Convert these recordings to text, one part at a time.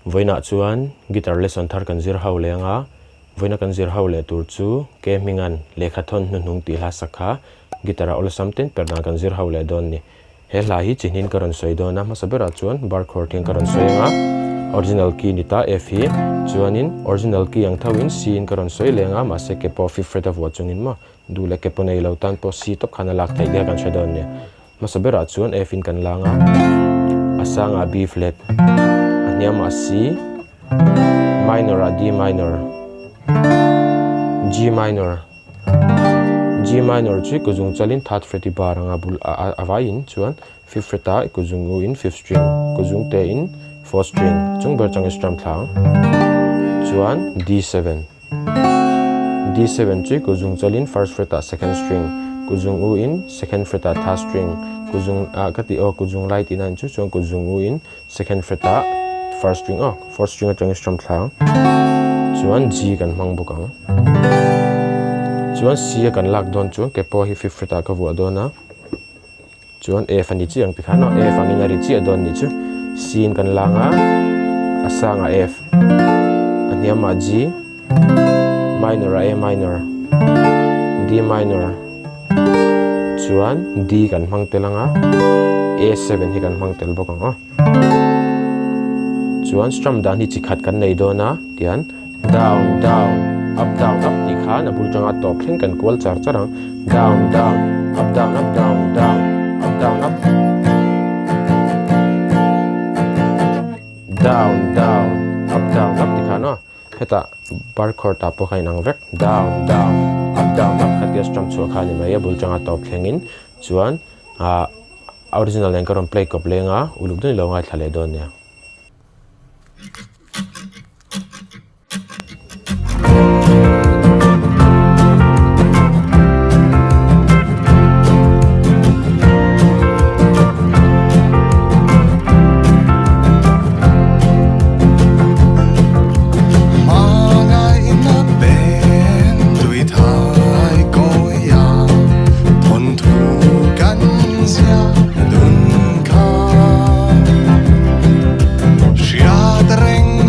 voina chuan guitar lesson thar kan zir ho lenga voina kan zir ho le tur chu K.Hmingan Lehkhathawn Hnuhnung ti hla sakha guitar ol samten Perhdan kan zir ho le don ni he hla hi chinin karon soi dona masabera chuan bar chord ting karon soinga original key ni ta F hi chuanin original key ang thawin C in karon soi lenga ma se ke po 5th fret of watchungin ma du le ke po nei lo tan po C top khana lak thai dia kan shadon ni masabera chuan F in kan langa asanga B flat aniam a C minor a D minor G minor chu kuzung chalin 3rd fret i baranga bul avain chuan 5th fret a kuzung u in 5th string kuzung te in 4th string chung ber chang strum thlang chuan D7 chu kuzung chalin 1st fret a 2nd string kuzung u in 2nd fret a 3rd string kuzung kuzung light in an chu chuan kuzung u in 2nd fret a 1st string 4th string a chang strum thlang chuan G kan hmang bukang chuan C kan lak don chuan ke po hi 5th fret a ka vu adona chuan F ani chi ang tikhan F angin ari chi adon ni chu C in kan langa asanga F aniam a G minor a minor D minor chuan D kan hmang telanga A7 hi kan hmang tel bokang chuan strum dan hi chi khat kan nei dona tian down down up ti khan abul changa top thleng kan kwal char charang down up down up down up down up ti khan heta bar chord ta po khain ang vek down up khatia strum chu khani mai abul changa top thlengin chuan original len karon play kop lenga uluk dun lo ngai thale don ne Ring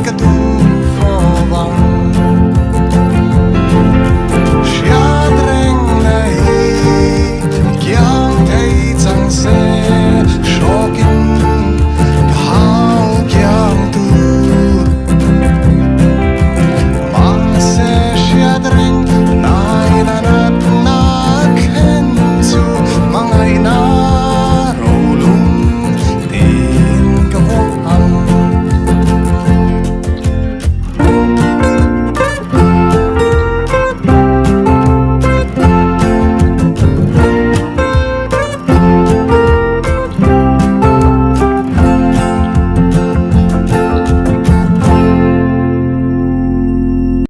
Lehkhathawn